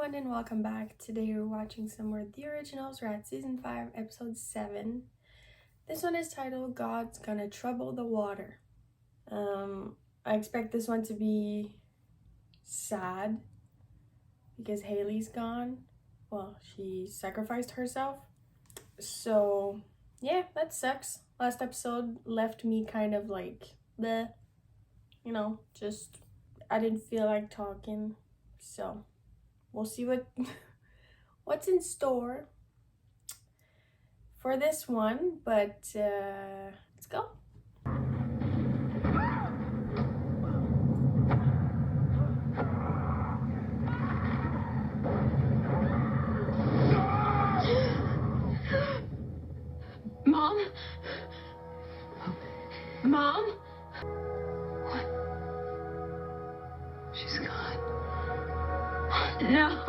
everyone and welcome back. Today we're watching some more The Originals. We're at season 5, episode 7. This one is titled God's Gonna Trouble the Water. I expect this one to be sad because Haley's gone. Well, she sacrificed herself. So yeah, that sucks. Last episode left me kind of like bleh. Just I didn't feel like talking. So we'll see what's in store for this one, but let's go. Mom? Mom? What? She's gone. No.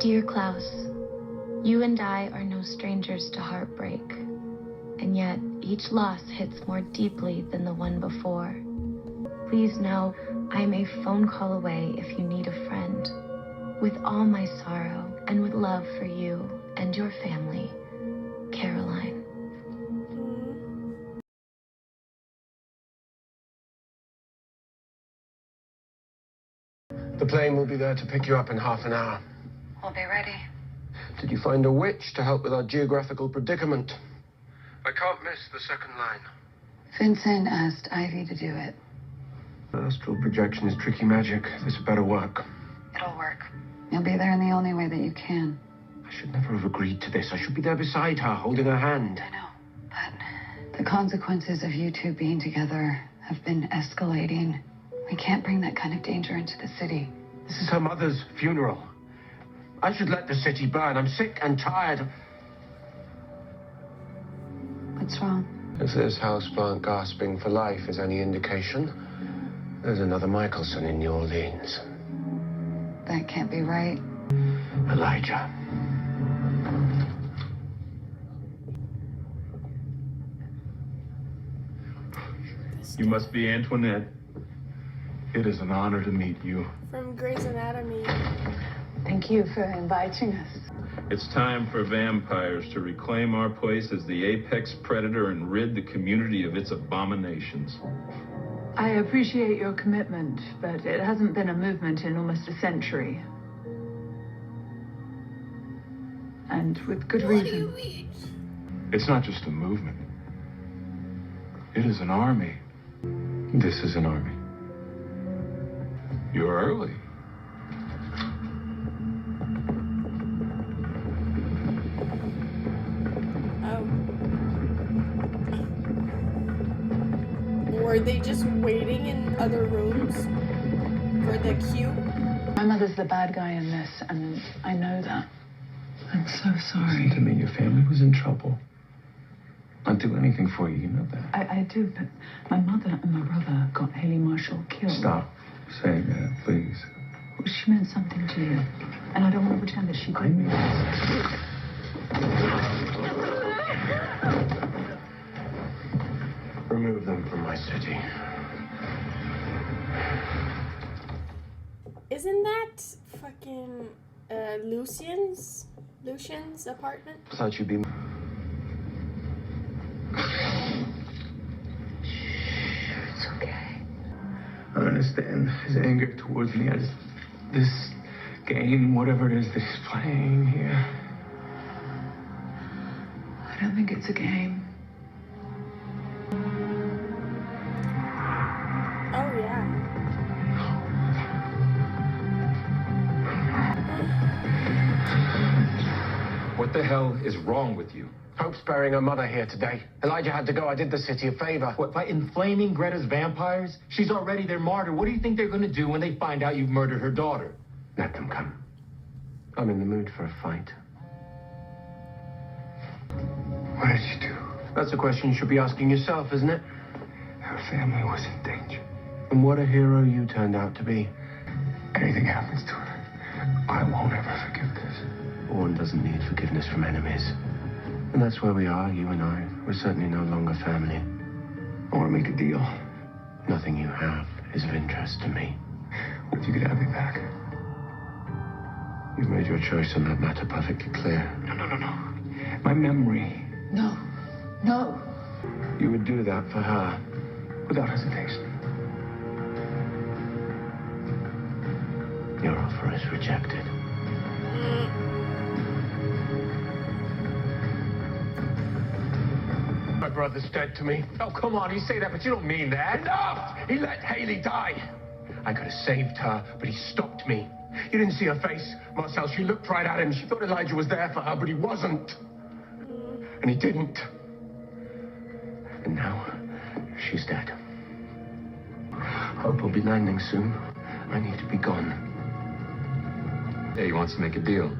Dear Klaus, you and I are no strangers to heartbreak, and yet each loss hits more deeply than the one before. Please know I am a phone call away if you need a friend. With all my sorrow and with love for you and your family, Caroline. The plane will be there to pick you up in half an hour. We'll be ready. Did you find a witch to help with our geographical predicament? I can't miss the second line. Vincent asked Ivy to do it. Astral projection is tricky magic. This had better work. It'll work. You'll be there in the only way that you can. I should never have agreed to this. I should be there beside her, holding her hand. I know, but the consequences of you two being together have been escalating. We can't bring that kind of danger into the city. This is her mother's funeral. I should let the city burn. I'm sick and tired. What's wrong? If this houseplant gasping for life is any indication, there's another Michelson in New Orleans. That can't be right. Elijah. You must be Antoinette. It is an honor to meet you. From Grey's Anatomy. Thank you for inviting us. It's time for vampires to reclaim our place as the apex predator and rid the community of its abominations. I appreciate your commitment, but it hasn't been a movement in almost a century. And with good reason. It's not just a movement. It is an army. This is an army. You're early. Were they just waiting in other rooms for the cue? My mother's the bad guy in this, and I know that. I'm so sorry. Listen to me. Your family was in trouble. I'd do anything for you. You know that. I do, but my mother and my brother got Haley Marshall killed. Stop saying that, please. Well, she meant something to you, and I don't want to pretend that she I didn't. mean remove them from my city. Isn't that fucking Lucian's apartment? Thought you'd be. It's okay. I understand his anger towards me. This game, whatever it is that he's playing here. I don't think it's a game. Oh yeah. What the hell is wrong with you? Hope's burying her mother here today. Elijah had to go. I did the city a favor. What, by inflaming Greta's vampires? She's already their martyr. What do you think they're going to do when they find out you've murdered her daughter? Let them come. I'm in the mood for a fight. What did you do? That's a question you should be asking yourself, isn't it? Her family was in danger. And what a hero you turned out to be. Anything happens to her, I won't ever forgive this. One doesn't need forgiveness from enemies. And that's where we are, you and I. We're certainly no longer family. I want to make a deal. Nothing you have is of interest to me. What if you could have me back? You've made your choice on that matter perfectly clear. No. My memory. No. No. You would do that for her without hesitation. Your offer is rejected. My brother's dead to me. Oh, come on, you say that, but you don't mean that. Enough! He let Haley die. I could have saved her, but he stopped me. You didn't see her face, Marcel. She looked right at him. She thought Elijah was there for her, but he wasn't. And he didn't. And now, she's dead. Hope will be landing soon. I need to be gone. Yeah, he wants to make a deal.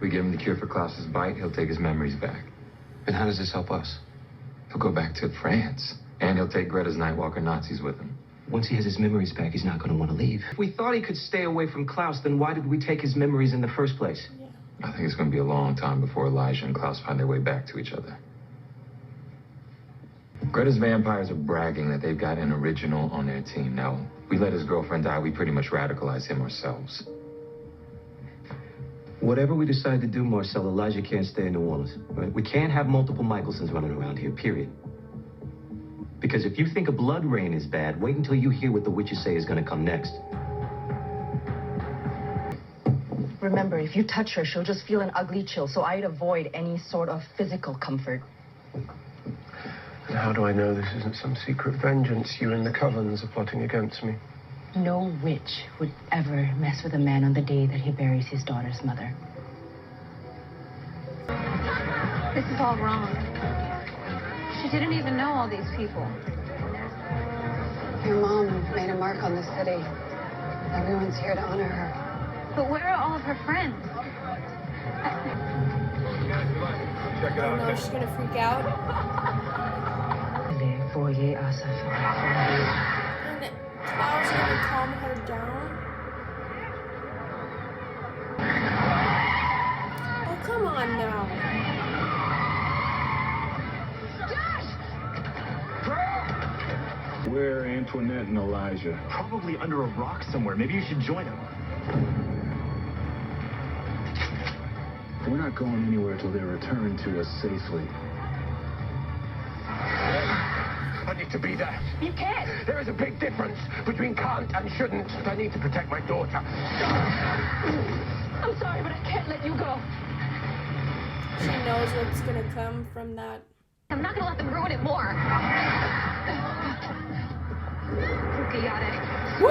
We give him the cure for Klaus's bite, he'll take his memories back. And how does this help us? He'll go back to France. And he'll take Greta's Nightwalker Nazis with him. Once he has his memories back, he's not going to want to leave. If we thought he could stay away from Klaus, then why did we take his memories in the first place? I think it's going to be a long time before Elijah and Klaus find their way back to each other. Greta's vampires are bragging that they've got an original on their team. Now, we let his girlfriend die, we pretty much radicalize him ourselves. Whatever we decide to do, Marcel, Elijah can't stay in New Orleans. Right? We can't have multiple Michelsons running around here, period. Because if you think a blood rain is bad, wait until you hear what the witches say is going to come next. Remember, if you touch her, she'll just feel an ugly chill, so I'd avoid any sort of physical comfort. And how do I know this isn't some secret vengeance you and the Covens are plotting against me? No witch would ever mess with a man on the day that he buries his daughter's mother. This is all wrong. She didn't even know all these people. Your mom made a mark on the city. Everyone's here to honor her. But where are all of her friends? Check it out. Oh no, she's gonna freak out. And Klaus gonna calm her down. Oh, come on now. Where are Antoinette and Elijah? Probably under a rock somewhere. Maybe you should join them. We're not going anywhere till they return to us safely. I need to be there. You can't. There is a big difference between can't and shouldn't. I need to protect my daughter. I'm sorry, but I can't let you go. She knows what's gonna come from that. I'm not gonna let them ruin it more. Woo!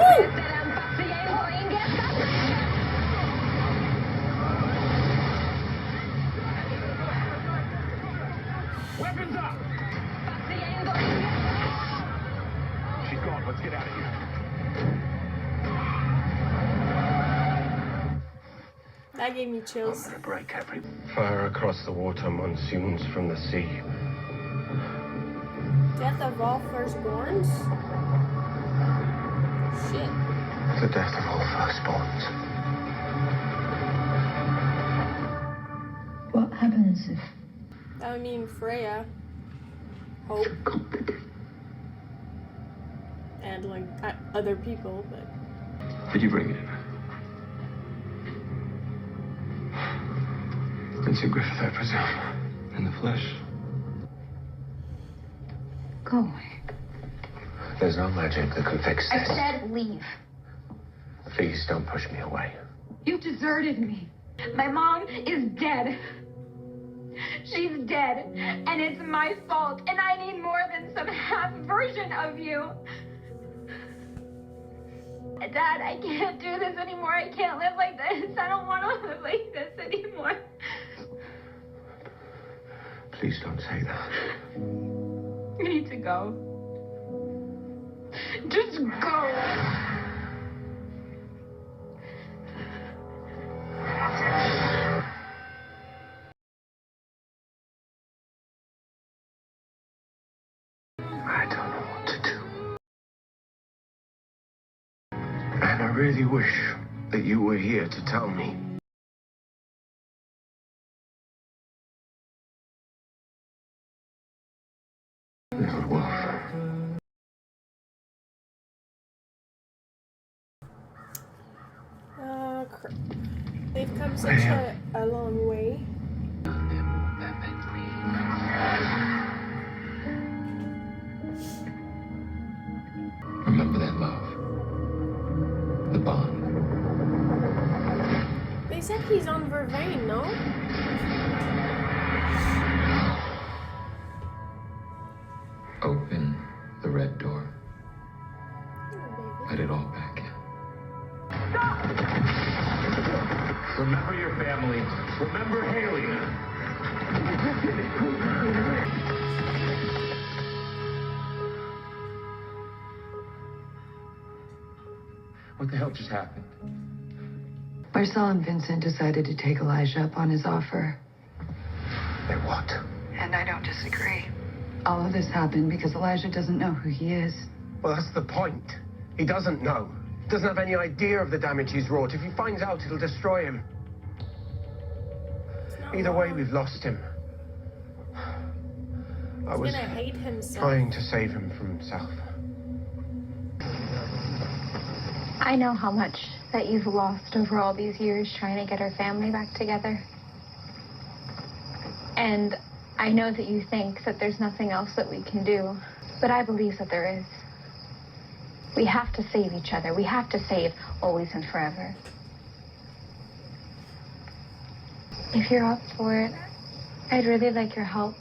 Weapons up! She's gone. Let's get out of here. That gave me chills. I'm gonna break every fire across the water, monsoons from the sea. Death of all firstborns? Shit. The death of all firstborns. What happens if... That would mean Freya. Hope. And like other people, but... Did you bring it in? Vincent Griffith, I presume. In the flesh. Go away. There's no magic that can fix I this. said leave. Please don't push me away. You deserted me. My mom is dead. She's dead, and it's my fault, and I need more than some half version of you. Dad, I can't do this anymore. I can't live like this. I don't want to live like this anymore. Please don't say that. You need to go. Just go. I don't know what to do. And I really wish that you were here to tell me. Little wolf. Crap. They've come such a long way. Remember that love. The bond. They said he's on Vervain, no? Open the red door. Let it all back in. Remember your family. Remember Haley. What the hell just happened? Marcel and Vincent decided to take Elijah up on his offer. They what? And I don't disagree. All of this happened because Elijah doesn't know who he is. Well, that's the point. He doesn't know. Doesn't have any idea of the damage he's wrought. If he finds out, it'll destroy him. Either way, we've lost him. I was gonna hate himself. trying to save him from himself. I know how much that you've lost over all these years trying to get our family back together. And I know that you think that there's nothing else that we can do, but I believe that there is. We have to save each other. We have to save always and forever. If you're up for it, I'd really like your help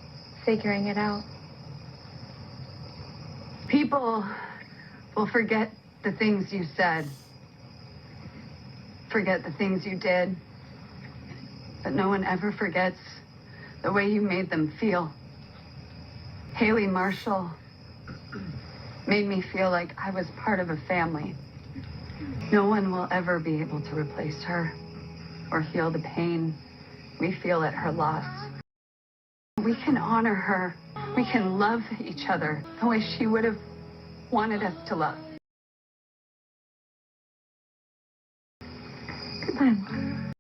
figuring it out. People will forget the things you said, forget the things you did, but no one ever forgets the way you made them feel. Haley Marshall made me feel like I was part of a family. No one will ever be able to replace her or heal the pain we feel at her loss. We can honor her. We can love each other the way she would have wanted us to love. Goodbye, Mom.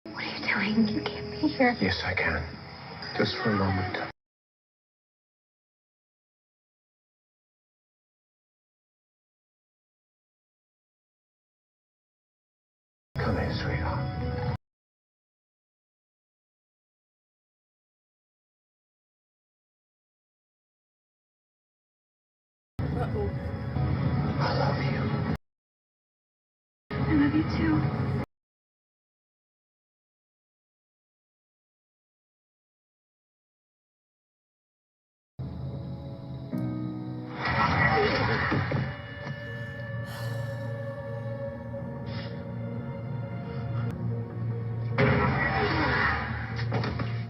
What are you doing? You can't be here. Yes, I can. Just for a moment. Come here, sweetheart. Uh-oh. I love you. I love you too.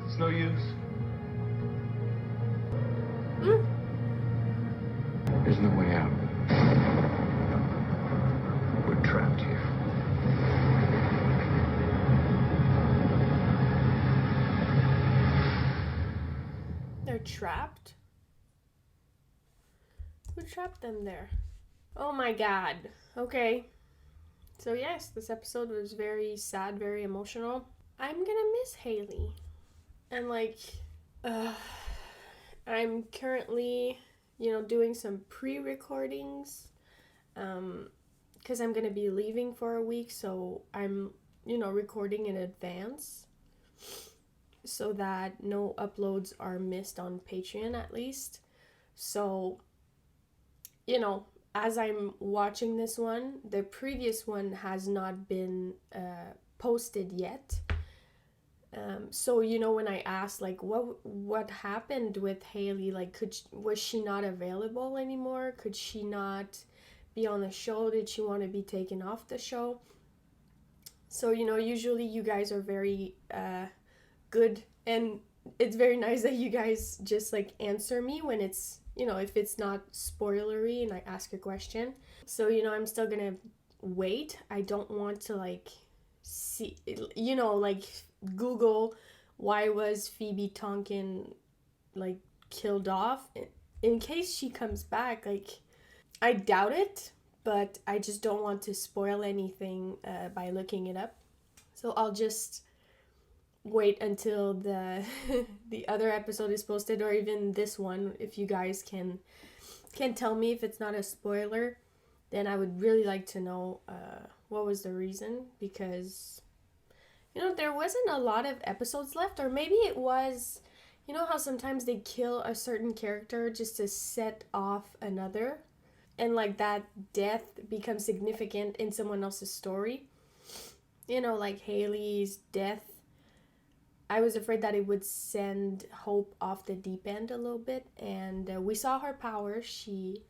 It's no use. There's no way out. We're trapped here. They're trapped? Who trapped them there? Oh my god. Okay. So yes, this episode was very sad, very emotional. I'm gonna miss Haley. And like, I'm currently, doing some pre-recordings. Because I'm gonna be leaving for a week, so I'm, recording in advance. So that no uploads are missed on Patreon at least. So, as I'm watching this one, the previous one has not been posted yet. So, when I asked, like, what happened with Haley? Like, was she not available anymore? Could she not be on the show? Did she want to be taken off the show? So, usually you guys are very good, and it's very nice that you guys just, like, answer me when it's, if it's not spoilery and I ask a question. So, I'm still gonna wait. I don't want to, like, see, like, Google why was Phoebe Tonkin, like, killed off. In case she comes back, like, I doubt it, but I just don't want to spoil anything by looking it up. So I'll just wait until the the other episode is posted, or even this one. If you guys can tell me if it's not a spoiler, then I would really like to know what was the reason, because there wasn't a lot of episodes left, or maybe it was, how sometimes they kill a certain character just to set off another, and like that death becomes significant in someone else's story. Like Haley's death, I was afraid that it would send Hope off the deep end a little bit, and we saw her power. She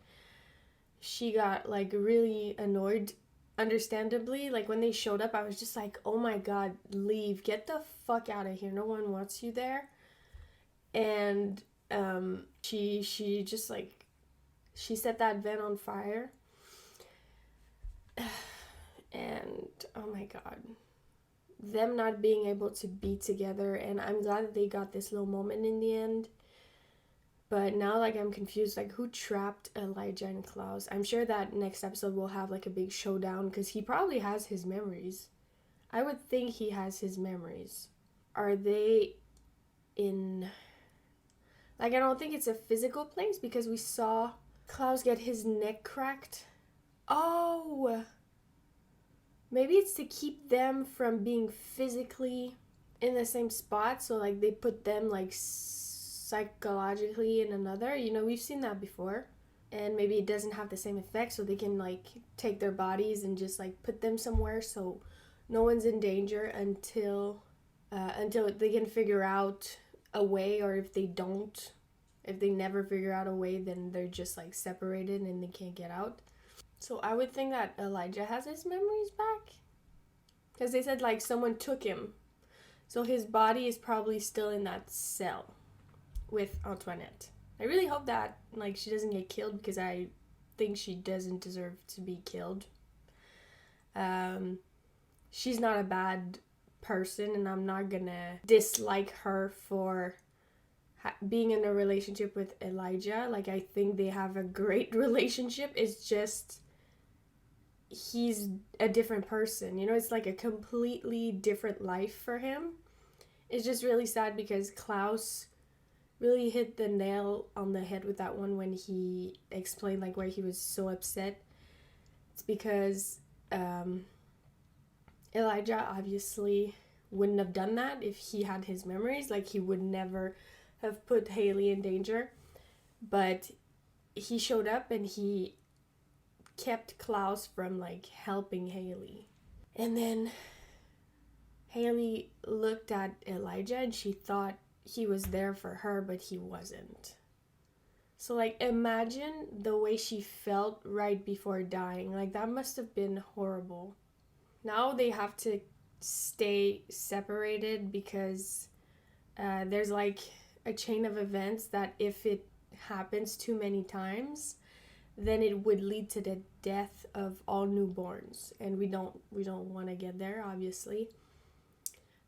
got like really annoyed, understandably. Like when they showed up, I was just like, oh my god, leave, get the fuck out of here, no one wants you there. And she just like, she set that vent on fire. And oh my god, them not being able to be together, and I'm glad that they got this little moment in the end. But now, like, I'm confused, like, who trapped Elijah and Klaus? I'm sure that next episode will have like a big showdown, because he probably has his memories. I would think he has his memories. Are they in, like, I don't think it's a physical place, because we saw Klaus get his neck cracked. Oh, maybe it's to keep them from being physically in the same spot, so like they put them like psychologically in another. We've seen that before, and maybe it doesn't have the same effect, so they can like take their bodies and just like put them somewhere so no one's in danger until they can figure out a way, or if they never figure out a way, then they're just like separated and they can't get out. So I would think that Elijah has his memories back, because they said like someone took him, so his body is probably still in that cell with Antoinette. I really hope that like she doesn't get killed, because I think she doesn't deserve to be killed. She's not a bad person, and I'm not gonna dislike her for being in a relationship with Elijah. Like, I think they have a great relationship. It's just he's a different person, it's like a completely different life for him. It's just really sad, because Klaus really hit the nail on the head with that one when he explained like why he was so upset. It's because Elijah obviously wouldn't have done that if he had his memories. Like, he would never have put Haley in danger, but he showed up and he kept Klaus from like helping Haley. And then Haley looked at Elijah and she thought he was there for her, but he wasn't. So like, imagine the way she felt right before dying. Like, that must have been horrible. Now they have to stay separated, because there's like a chain of events that if it happens too many times, then it would lead to the death of all newborns, and we don't want to get there, obviously.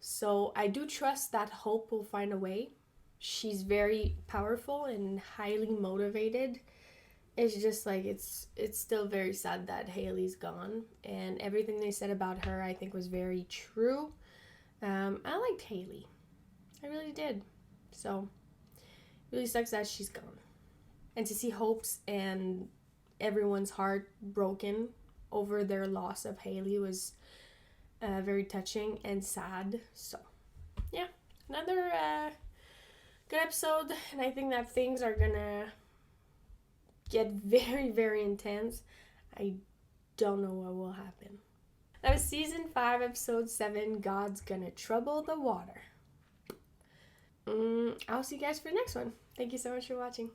So I do trust that Hope will find a way. She's very powerful and highly motivated. It's just like, it's still very sad that Haley's gone, and everything they said about her I think was very true. I liked Haley, I really did. So it really sucks that she's gone, and to see Hope's and everyone's heart broken over their loss of Haley was very touching and sad. So yeah, another good episode, and I think that things are gonna get very, very intense. I don't know what will happen. That was season 5, episode 7, God's Gonna Trouble the Water. I'll see you guys for the next one. Thank you so much for watching.